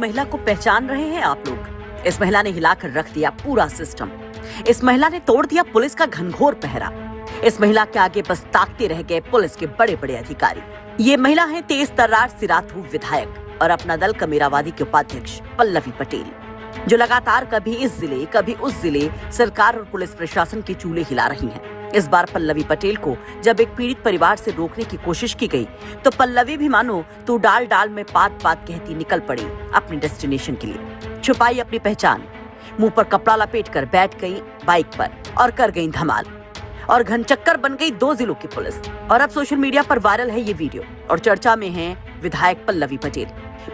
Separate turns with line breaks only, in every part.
महिला को पहचान रहे हैं आप लोग? इस महिला ने हिलाकर रख दिया पूरा सिस्टम। इस महिला ने तोड़ दिया पुलिस का घनघोर पहरा। इस महिला के आगे बस ताकते रह गए पुलिस के बड़े बड़े अधिकारी। ये महिला है तेज तर्रार सिराथू विधायक और अपना दल कमेरावादी के उपाध्यक्ष पल्लवी पटेल, जो लगातार कभी इस जिले कभी उस जिले सरकार और पुलिस प्रशासन के चूल्हे हिला रही हैं। इस बार पल्लवी पटेल को जब एक पीड़ित परिवार से रोकने की कोशिश की गई तो पल्लवी भी मानो तू डाल डाल में पात पात कहती निकल पड़ी अपनी डेस्टिनेशन के लिए। छुपाई अपनी पहचान, मुंह पर कपड़ा लपेटकर बैठ गई बाइक पर और कर गई धमाल और घनचक्कर बन गई 2 जिलों की पुलिस। और अब सोशल मीडिया पर वायरल है ये वीडियो और चर्चा में है विधायक पल्लवी पटेल।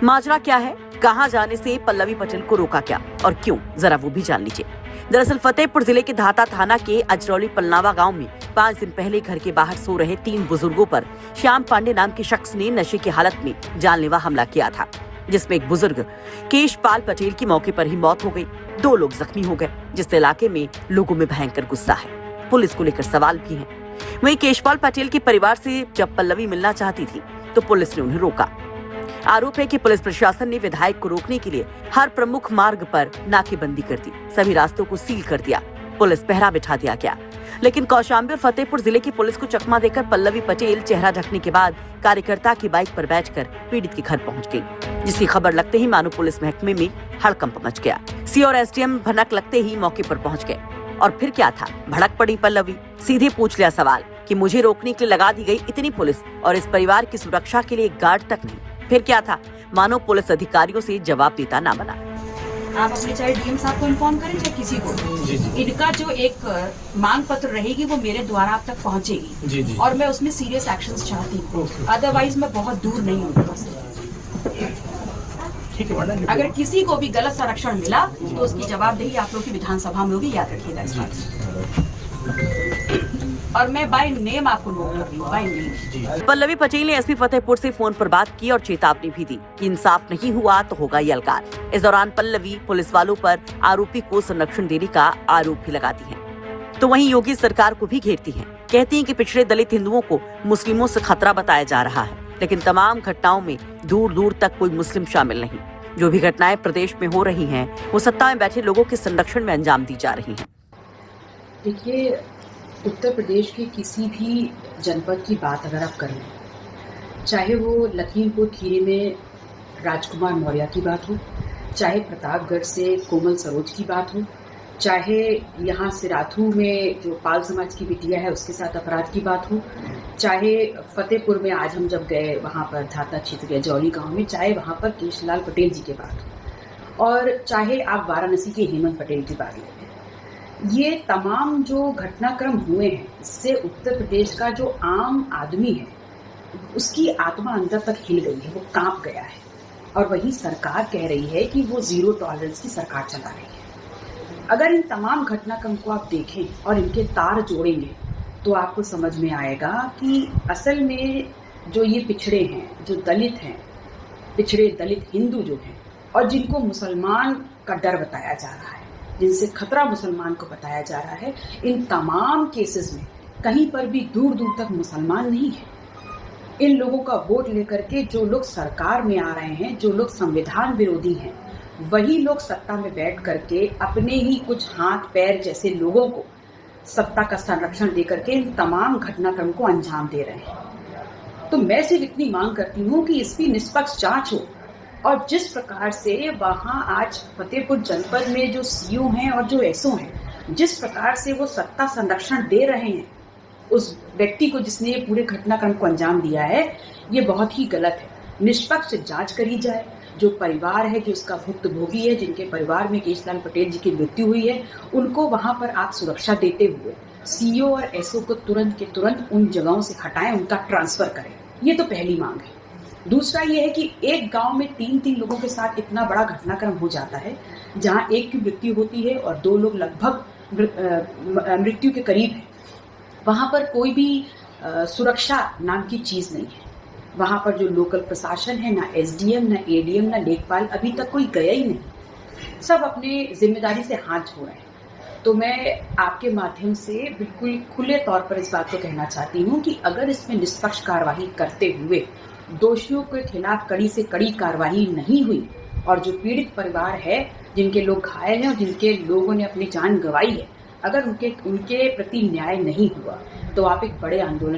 माजरा क्या है, कहां जाने से पल्लवी पटेल को रोका क्या और क्यों, जरा वो भी जान लीजिए। दरअसल फतेहपुर जिले के धाता थाना के अजरौली पलनावा गांव में 5 दिन पहले घर के बाहर सो रहे 3 बुजुर्गों पर श्याम पांडे नाम के शख्स ने नशे की हालत में जानलेवा हमला किया था, जिसमें एक बुजुर्ग केशपाल पटेल की मौके पर ही मौत हो गई। 2 लोग जख्मी हो गए, जिससे इलाके में लोगों में भयंकर गुस्सा है। पुलिस को लेकर सवाल भी हैं। वहीं केशपाल पटेल के परिवार से जब पल्लवी मिलना चाहती थी तो पुलिस ने उन्हें रोका। आरोप है कि पुलिस प्रशासन ने विधायक को रोकने के लिए हर प्रमुख मार्ग पर नाकेबंदी कर दी, सभी रास्तों को सील कर दिया, पुलिस पहरा बिठा दिया गया। लेकिन कौशाम्बी और फतेहपुर जिले की पुलिस को चकमा देकर पल्लवी पटेल चेहरा ढकने के बाद कार्यकर्ता की बाइक पर बैठकर पीड़ित के घर पहुंच गई, जिसकी खबर लगते ही मानो पुलिस महकमे में हड़कंप मच गया। सी और एसडीएम भनक लगते ही मौके पर पहुंच गए। और फिर क्या था, भड़क पड़ी पल्लवी। सीधे पूछ लिया सवाल कि मुझे रोकने के लिए लगा दी गई इतनी पुलिस और इस परिवार की सुरक्षा के लिए एक गार्ड तक नहीं। फिर क्या था, मानो पुलिस अधिकारियों से जवाब देता ना बना।
आप अपने चाहे डीएम साहब को इन्फॉर्म करें चाहे किसी को, इनका जो एक मांग पत्र रहेगी वो मेरे द्वारा आप तक पहुंचेगी और मैं उसमें सीरियस एक्शंस चाहती हूँ, अदरवाइज मैं बहुत दूर नहीं हूँ। अगर किसी को भी गलत संरक्षण मिला तो उसकी जवाबदेही आप लोग की विधानसभा में होगी, याद रखिएगा इस बात। और मैं बाय नेम आपको नोट कर रही हूँ, बाय नेम।
पल्लवी पटेल ने एसपी फतेहपुर से फोन पर बात की और चेतावनी भी दी कि इंसाफ नहीं हुआ तो होगा यलकार। इस दौरान पल्लवी पुलिस वालों पर आरोपी को संरक्षण देने का आरोप भी लगाती हैं। तो वहीं योगी सरकार को भी घेरती हैं, कहती हैं कि पिछड़े दलित हिंदुओं को मुस्लिमों से खतरा बताया जा रहा है, लेकिन तमाम घटनाओं में दूर दूर तक कोई मुस्लिम शामिल नहीं। जो भी घटनाएं प्रदेश में हो रही हैं वो सत्ता में बैठे लोगों के संरक्षण में अंजाम दी जा रही हैं।
देखिए, उत्तर प्रदेश के किसी भी जनपद की बात अगर आप कर लें, चाहे वो लखीमपुर खीरी में राजकुमार मौर्य की बात हो, चाहे प्रतापगढ़ से कोमल सरोज की बात हो, चाहे यहाँ सिराथू में जो पाल समाज की बिटिया है उसके साथ अपराध की बात हो, चाहे फतेहपुर में आज हम जब गए वहाँ पर धाता क्षेत्र के जौली गांव में, चाहे वहाँ पर केशलाल पटेल जी की बात हो, और चाहे आप वाराणसी के हेमंत पटेल की बात लें, ये तमाम जो घटनाक्रम हुए हैं इससे उत्तर प्रदेश का जो आम आदमी है उसकी आत्मा अंदर तक हिल गई है, वो कांप गया है। और वही सरकार कह रही है कि वो 0 टॉलरेंस की सरकार चला रही है। अगर इन तमाम घटनाक्रम को आप देखें और इनके तार जोड़ेंगे तो आपको समझ में आएगा कि असल में जो ये पिछड़े हैं, जो दलित हैं, पिछड़े दलित हिंदू जो हैं और जिनको मुसलमान का डर बताया जा रहा है, जिनसे खतरा मुसलमान को बताया जा रहा है, इन तमाम केसेस में कहीं पर भी दूर दूर तक मुसलमान नहीं है। इन लोगों का वोट लेकर के जो लोग सरकार में आ रहे हैं, जो लोग संविधान विरोधी हैं, वही लोग सत्ता में बैठ करके अपने ही कुछ हाथ पैर जैसे लोगों को सत्ता का संरक्षण दे करके इन तमाम घटनाक्रम को अंजाम दे रहे हैं। तो मैं सिर्फ इतनी मांग करती हूँ कि इसकी निष्पक्ष जांच हो और जिस प्रकार से वहाँ आज फतेहपुर जनपद में जो सीओ हैं और जो एसओ हैं, जिस प्रकार से वो सत्ता संरक्षण दे रहे हैं उस व्यक्ति को जिसने ये पूरे घटनाक्रम को अंजाम दिया है, ये बहुत ही गलत है। निष्पक्ष जांच करी जाए। जो परिवार है, जो उसका भुक्तभोगी है, जिनके परिवार में केशलाल पटेल जी की मृत्यु हुई है, उनको वहां पर आप सुरक्षा देते हुए सीओ और एसओ को तुरंत के तुरंत उन जगहों से हटाएं, उनका ट्रांसफर करें। ये तो पहली मांग है। दूसरा ये है कि एक गांव में 3 लोगों के साथ इतना बड़ा घटनाक्रम हो जाता है, जहां एक की मृत्यु होती है और 2 लोग लगभग मृत्यु के करीब है। वहां पर कोई भी सुरक्षा नाम की चीज नहीं है। वहां पर जो लोकल प्रशासन है, ना एसडीएम, ना एडीएम, ना लेखपाल, अभी तक कोई गया ही नहीं। सब अपने जिम्मेदारी से हाथ धो रहे हैं। तो मैं आपके माध्यम से बिल्कुल खुले तौर पर इस बात को कहना चाहती हूँ कि अगर इसमें निष्पक्ष कार्रवाई करते हुए दोषियों के खिलाफ कड़ी से कड़ी कार्रवाई नहीं हुई और जो पीड़ित परिवार है, जिनके लोग घायल हैं और जिनके लोगों ने अपनी जान गंवाई है, अगर उनके प्रति न्याय नहीं हुआ तो आप एक बड़े आंदोलन